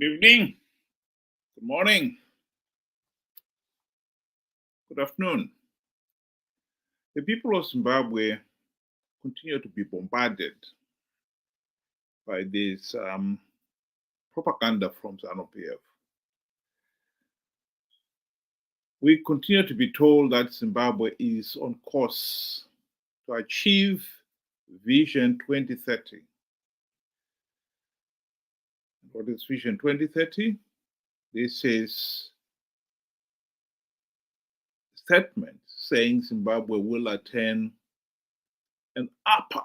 evening, good morning, good afternoon. The people of Zimbabwe continue to be bombarded by this propaganda from ZANU-PF. We continue to be told that Zimbabwe is on course to achieve Vision 2030. What is Vision 2030? This is a statement saying Zimbabwe will attain an upper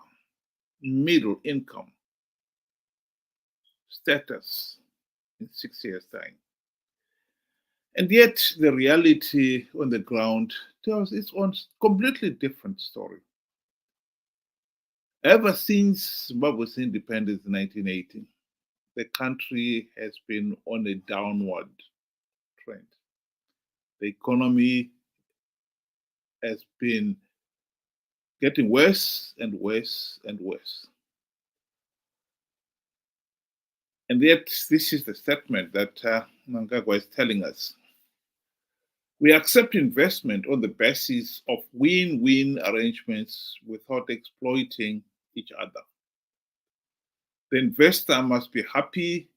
middle income status in 6 years' time. And yet the reality on the ground tells its own completely different story. Ever since Zimbabwe's independence in 1980, the country has been on a downward trend. The economy has been getting worse and worse and worse. And yet, this is the statement that Mnangagwa is telling us. We accept investment on the basis of win-win arrangements without exploiting each other. The investor must be happy,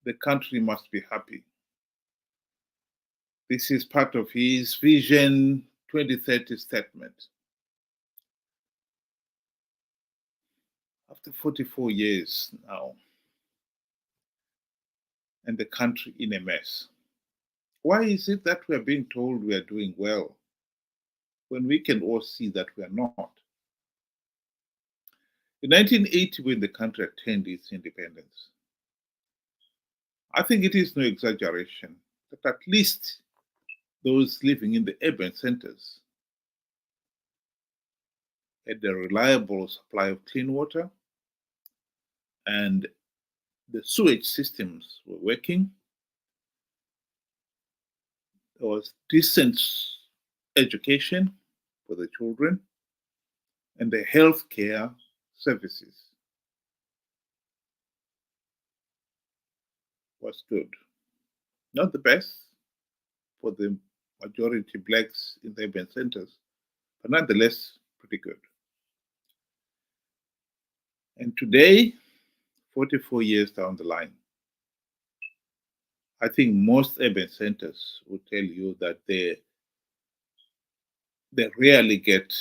the country must be happy. This is part of his Vision 2030 statement. After 44 years now, and the country in a mess, why is it that we are being told we are doing well when we can all see that we are not? In 1980, when the country attained its independence, I think it is no exaggeration that at least those living in the urban centers had a reliable supply of clean water, and the sewage systems were working. There was decent education for the children, and the healthcare services was good. Not the best for the majority blacks in the urban centers, but nonetheless pretty good. And today, 44 years down the line, I think most urban centers will tell you that they rarely get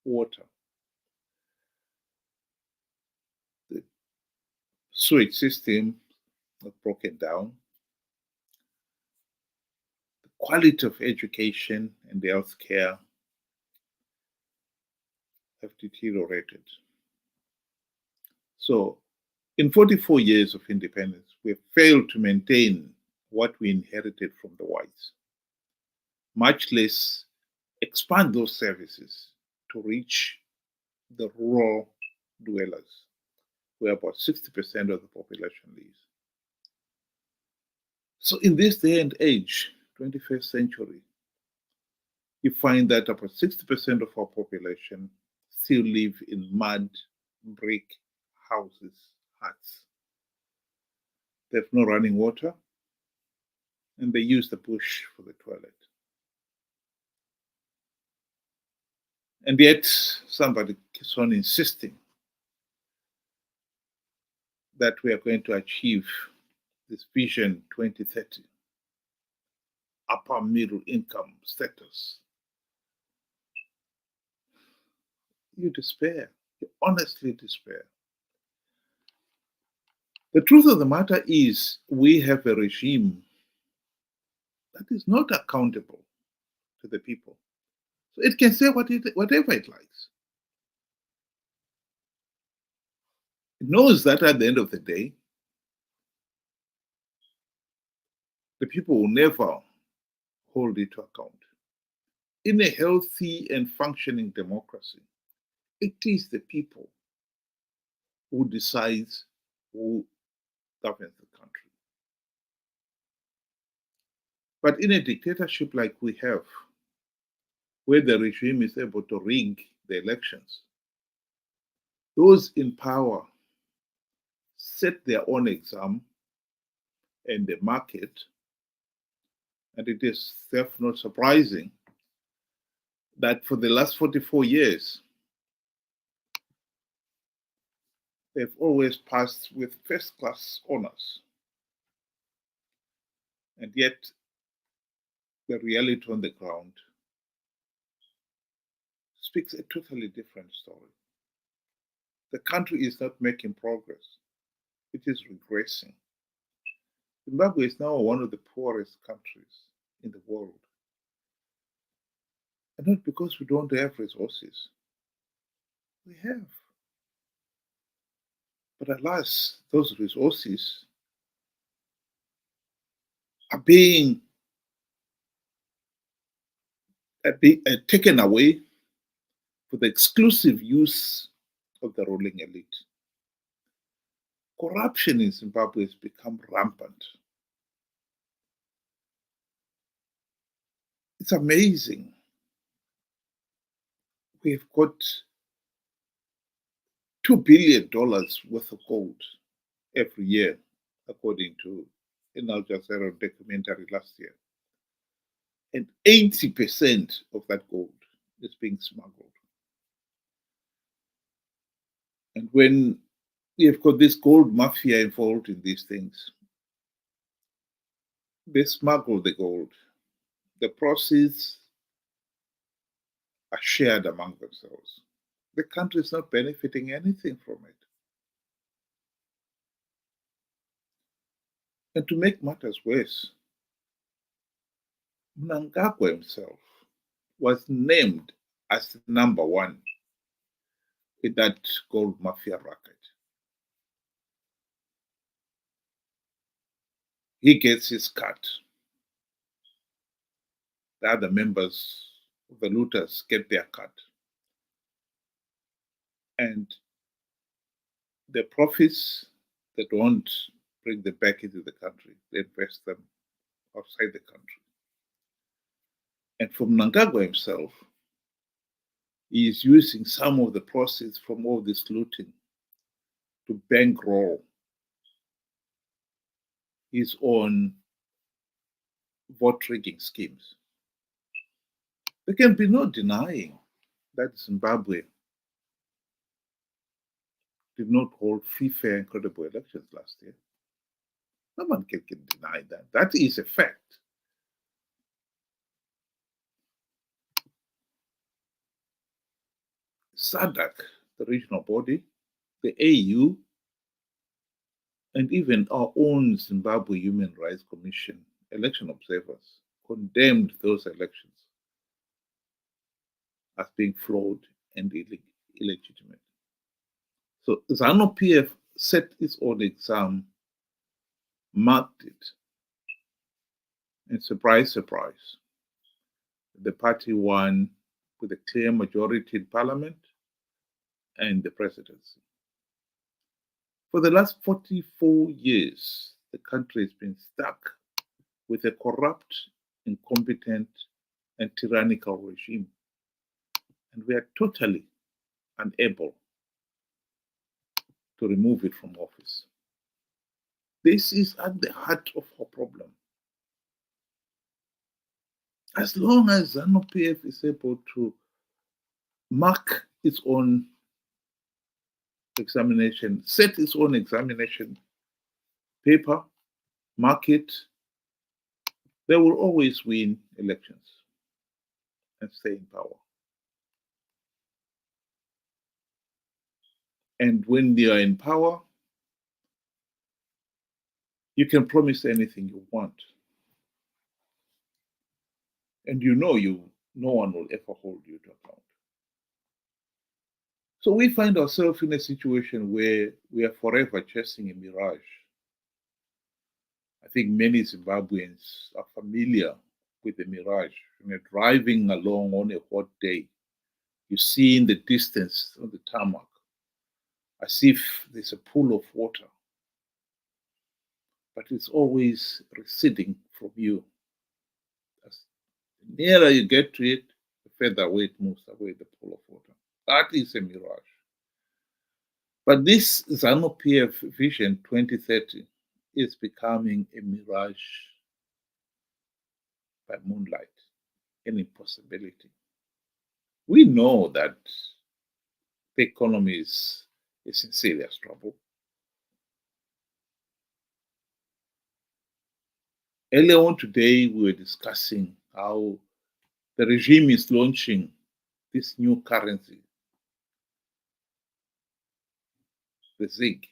water. The sewage system is broken down. The quality of education and the health care have deteriorated. So, in 44 years of independence, we have failed to maintain what we inherited from the whites, much less expand those services to reach the rural dwellers, where about 60% of the population lives. So in this day and age, 21st century, you find that about 60% of our population still live in mud, brick houses, huts. They have no running water, and they use the bush for the toilet. And yet, somebody keeps on insisting that we are going to achieve this Vision 2030, upper middle income status. You despair. You honestly despair. The truth of the matter is, we have a regime that is not accountable to the people. So it can say whatever it likes. It knows that at the end of the day, the people will never hold it to account. In a healthy and functioning democracy, it is the people who decides who governs the country. But in a dictatorship like we have, where the regime is able to rig the elections, those in power set their own exam in the market, and it is therefore not surprising that for the last 44 years, they've always passed with first class honors. And yet, the reality on the ground speaks a totally different story. The country is not making progress, it is regressing. Zimbabwe is now one of the poorest countries in the world. And not because we don't have resources, we have. But alas, those resources are being taken away for the exclusive use of the ruling elite. Corruption in Zimbabwe has become rampant. It's amazing. We've got $2 billion worth of gold every year, according to an Al Jazeera documentary last year. And 80% of that gold is being smuggled. And when you've got this gold mafia involved in these things, they smuggle the gold. The proceeds are shared among themselves. The country is not benefiting anything from it. And to make matters worse, Mnangagwa himself was named as number one in that gold mafia racket. He gets his cut. The other members of the looters get their cut. And the profits, they don't bring them back into the country. They invest them outside the country. And for Mnangagwa himself, he is using some of the proceeds from all this looting to bankroll his own vote rigging schemes. There can be no denying that Zimbabwe did not hold free, fair, and credible elections last year. No one can deny that. That is a fact. SADC, the regional body, the AU, and even our own Zimbabwe Human Rights Commission, election observers, condemned those elections as being flawed and illegitimate. So ZANU-PF set its own exam, marked it, and surprise, surprise, the party won with a clear majority in parliament and the presidency. For the last 44 years, the country has been stuck with a corrupt, incompetent, and tyrannical regime. And we are totally unable to remove it from office. This is at the heart of our problem. As long as ZANU-PF is able to mark its own examination, set its own examination paper, mark it, they will always win elections and stay in power. And when they are in power, you can promise anything you want. And no one will ever hold you to account. So we find ourselves in a situation where we are forever chasing a mirage. I think many Zimbabweans are familiar with the mirage. When you're driving along on a hot day, you see in the distance on the tarmac as if there's a pool of water, but it's always receding from you. As the nearer you get to it, the further away it moves away, the pool of water. That is a mirage. But this ZANU-PF Vision 2030 is becoming a mirage by moonlight, an impossibility. We know that the economy is in serious trouble. Earlier on today, we were discussing how the regime is launching this new currency, the ZIG.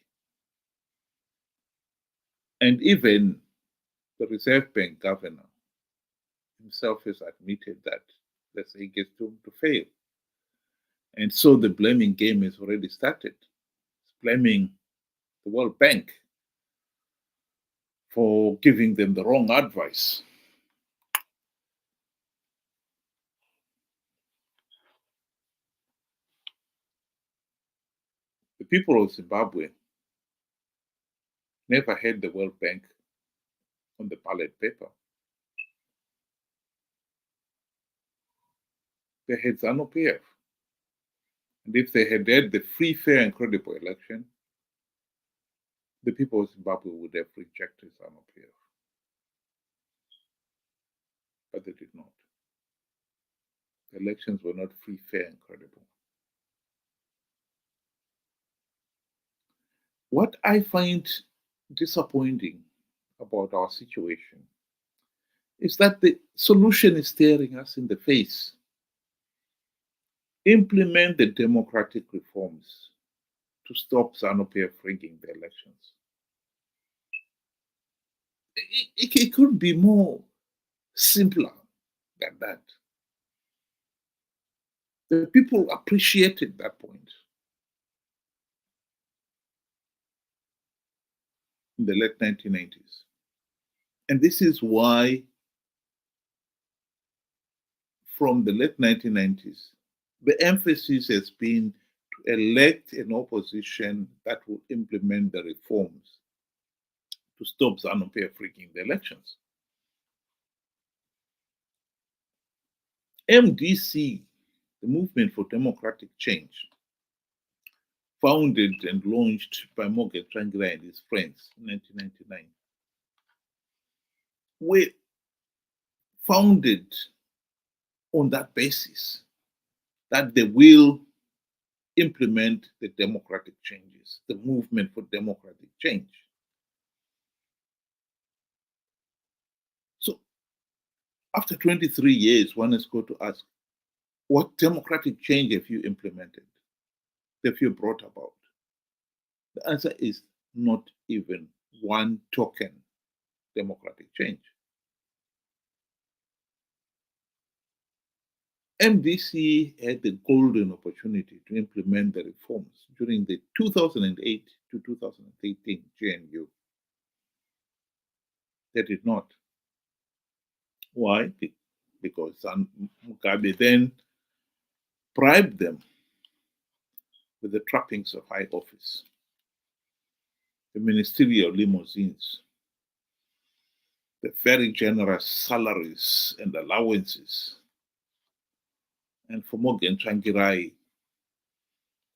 And even the Reserve Bank governor himself has admitted that the ZIG is doomed to fail. And so the blaming game has already started. It's blaming the World Bank for giving them the wrong advice. The people of Zimbabwe never had the World Bank on the ballot paper. They had ZANU-PF. And if they had had the free, fair, and credible election, the people of Zimbabwe would have rejected ZANU-PF. But they did not. The elections were not free, fair, and credible. What I find disappointing about our situation is that the solution is staring us in the face. Implement the democratic reforms to stop ZANU-PF rigging the elections. It could be more simpler than that. The people appreciated that point in the late 1990s. And this is why, from the late 1990s, the emphasis has been to elect an opposition that will implement the reforms to stop ZANU-PF rigging the elections. MDC, the Movement for Democratic Change, founded and launched by Morgan Tsvangirai and his friends in 1999, were founded on that basis that they will implement the democratic changes, the movement for democratic change. So after 23 years, one has got to ask, what democratic change have you implemented? Have you brought about? The answer is not even one token democratic change. MDC had the golden opportunity to implement the reforms during the 2008 to 2018 GNU. They did not. Why? Because Mugabe then bribed them with the trappings of high office, the ministerial limousines, the very generous salaries and allowances, and for Morgan Tsvangirai,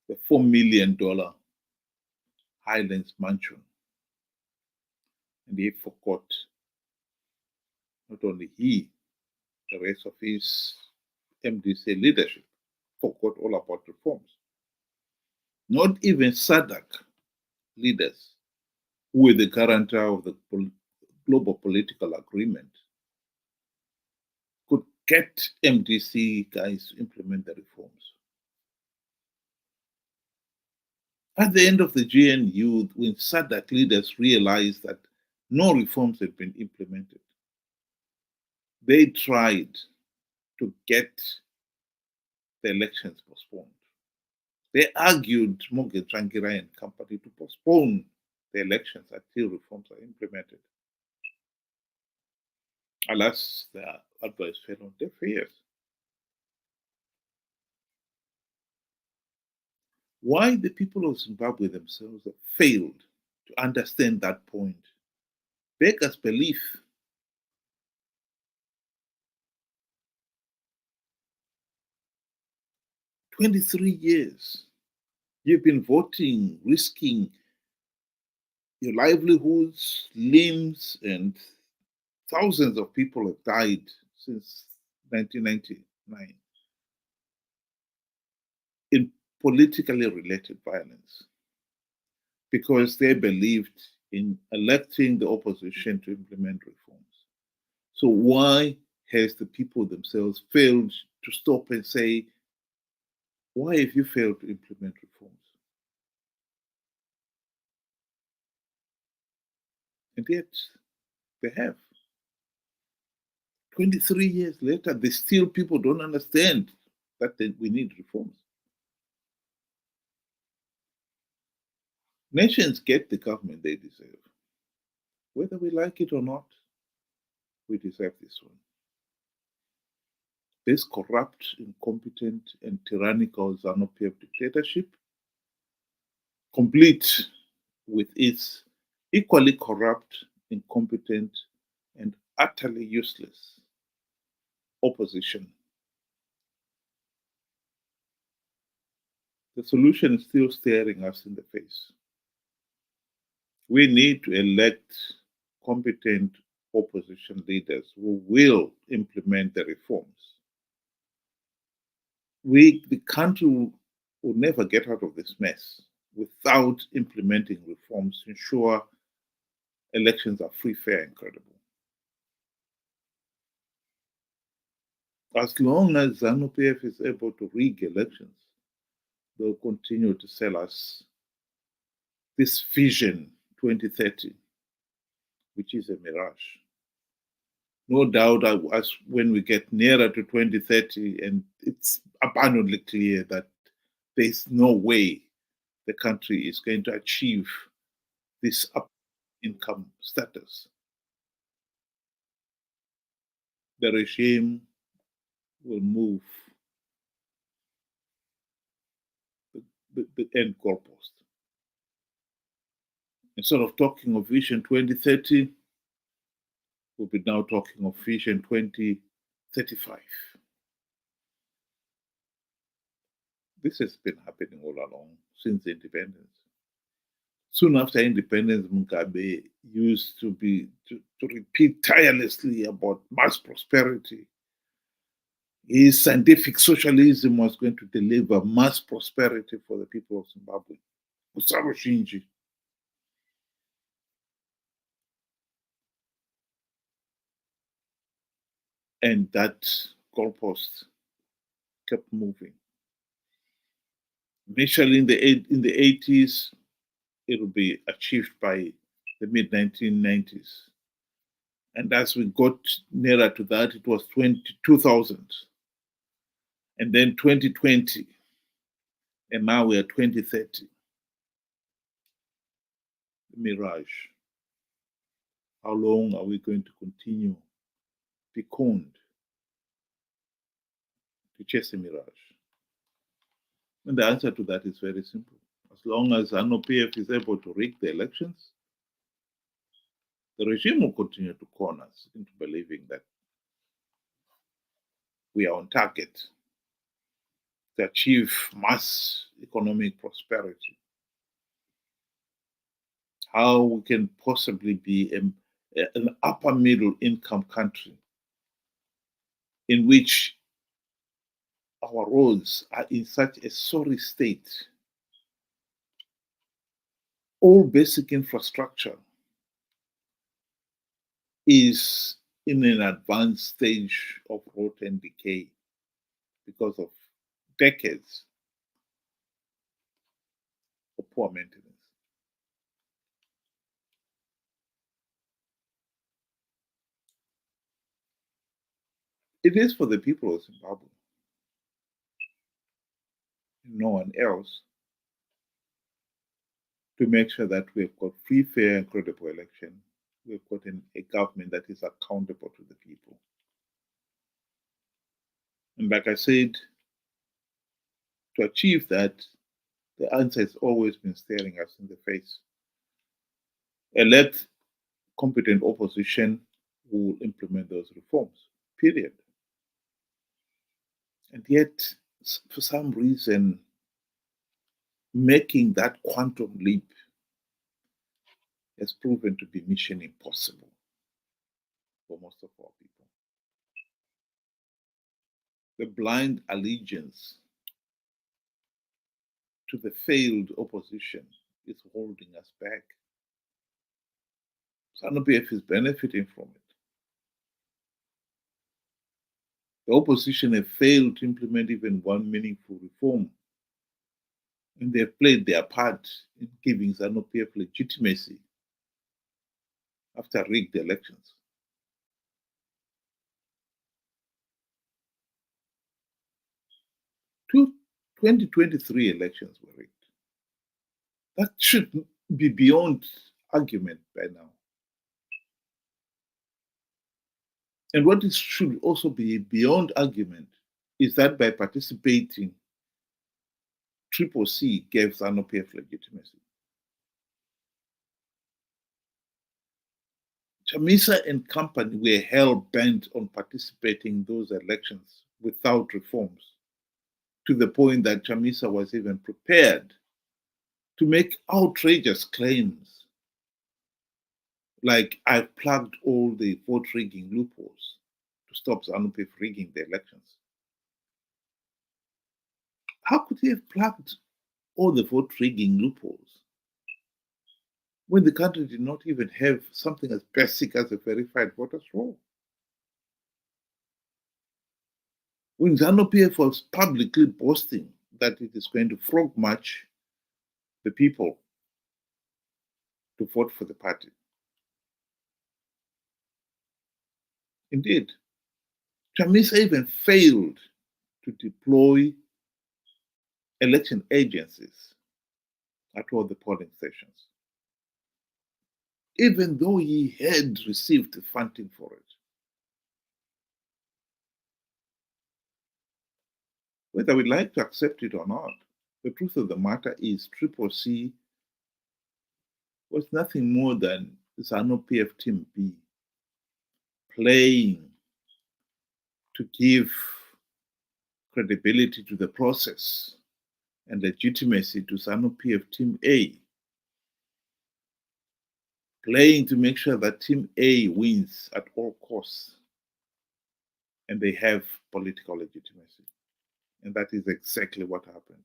the $4 million Highlands mansion. And he forgot, not only he, the rest of his MDC leadership forgot all about reforms. Not even SADC leaders, who were the guarantor of the global political agreement, could get MDC guys to implement the reforms. At the end of the GNU, when SADC leaders realized that no reforms had been implemented, they tried to get the elections postponed. They argued Morgan Tsvangirai and company to postpone the elections until reforms are implemented. Alas, the advice fell on deaf ears. Why the people of Zimbabwe themselves have failed to understand that point beggars belief. 23 years. You've been voting, risking your livelihoods, limbs, and thousands of people have died since 1999 in politically related violence because they believed in electing the opposition to implement reforms. So, why has the people themselves failed to stop and say, why have you failed to implement reforms? And yet, they have. 23 years later, they still people don't understand that we need reforms. Nations get the government they deserve. Whether we like it or not, we deserve this one. This corrupt, incompetent, and tyrannical ZANU-PF dictatorship, complete with its equally corrupt, incompetent, and utterly useless opposition. The solution is still staring us in the face. We need to elect competent opposition leaders who will implement the reforms. The country will never get out of this mess without implementing reforms to ensure elections are free, fair, and credible. As long as ZANU-PF is able to rig elections, they'll continue to sell us this vision 2030, which is a mirage. No doubt, as when we get nearer to 2030, and it's abundantly clear that there's no way the country is going to achieve this up income status. The regime will move the end goalpost. Instead of talking of Vision 2030, we'll be now talking of Vision 2035. This has been happening all along since independence. Soon after independence, Mugabe used to repeat tirelessly about mass prosperity. His scientific socialism was going to deliver mass prosperity for the people of Zimbabwe. And that goalpost kept moving. Initially in the 80s, it will be achieved by the mid 1990s. And as we got nearer to that, it was 2000. And then 2020. And now we are 2030. The mirage. How long are we going to continue be conned to chase a mirage? And the answer to that is very simple. As long as ZANU-PF is able to rig the elections, the regime will continue to con us into believing that we are on target to achieve mass economic prosperity. How we can possibly be an upper middle income country in which our roads are in such a sorry state. All basic infrastructure is in an advanced stage of rot and decay because of decades of poor maintenance. It is for the people of Zimbabwe, no one else, to make sure that we've got free, fair, and credible election. We've got a government that is accountable to the people. And like I said, to achieve that, the answer has always been staring us in the face. Elect competent opposition who will implement those reforms, period. And yet, for some reason, making that quantum leap has proven to be mission impossible for most of our people. The blind allegiance to the failed opposition is holding us back. ZANU-PF is benefiting from it. The opposition have failed to implement even one meaningful reform, and they have played their part in giving ZANU-PF legitimacy after rigged elections. 2023 elections were rigged. That should be beyond argument by now. And what should also be beyond argument is that by participating, CCC gave ZANU-PF legitimacy. Chamisa and company were hell-bent on participating in those elections without reforms, to the point that Chamisa was even prepared to make outrageous claims like, I've plugged all the vote rigging loopholes to stop ZANU-PF rigging the elections. How could he have plugged all the vote rigging loopholes when the country did not even have something as basic as a verified voters roll? When ZANU-PF was publicly boasting that it is going to frog march the people to vote for the party. Indeed, Chamisa even failed to deploy election agencies at all the polling stations, even though he had received funding for it. Whether we like to accept it or not, the truth of the matter is CCC was nothing more than ZANU-PF Team B playing to give credibility to the process and legitimacy to ZANU-PF Team A, playing to make sure that Team A wins at all costs and they have political legitimacy. And that is exactly what happened.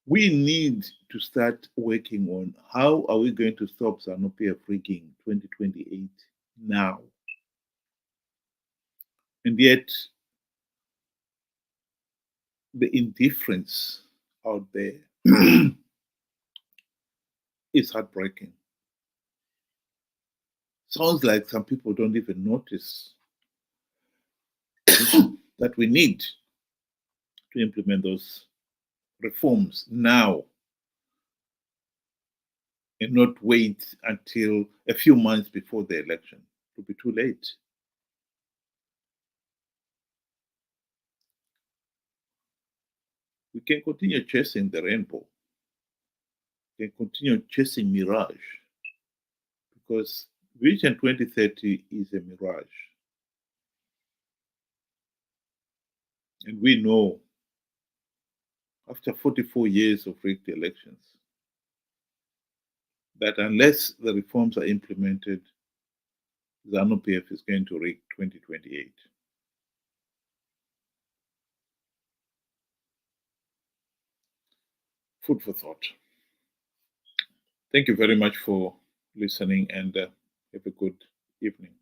We need to start working on how are we going to stop ZANU-PF rigging 2028 now. And yet, the indifference out there is heartbreaking. Sounds like some people don't even notice that we need to implement those reforms now and not wait until a few months before the election. It will be too late. We can continue chasing the rainbow. We can continue chasing mirage, because Vision 2030 is a mirage. And we know, after 44 years of rigged elections, that unless the reforms are implemented, ZANU-PF is going to rig 2028. Food for thought. Thank you very much for listening, and have a good evening.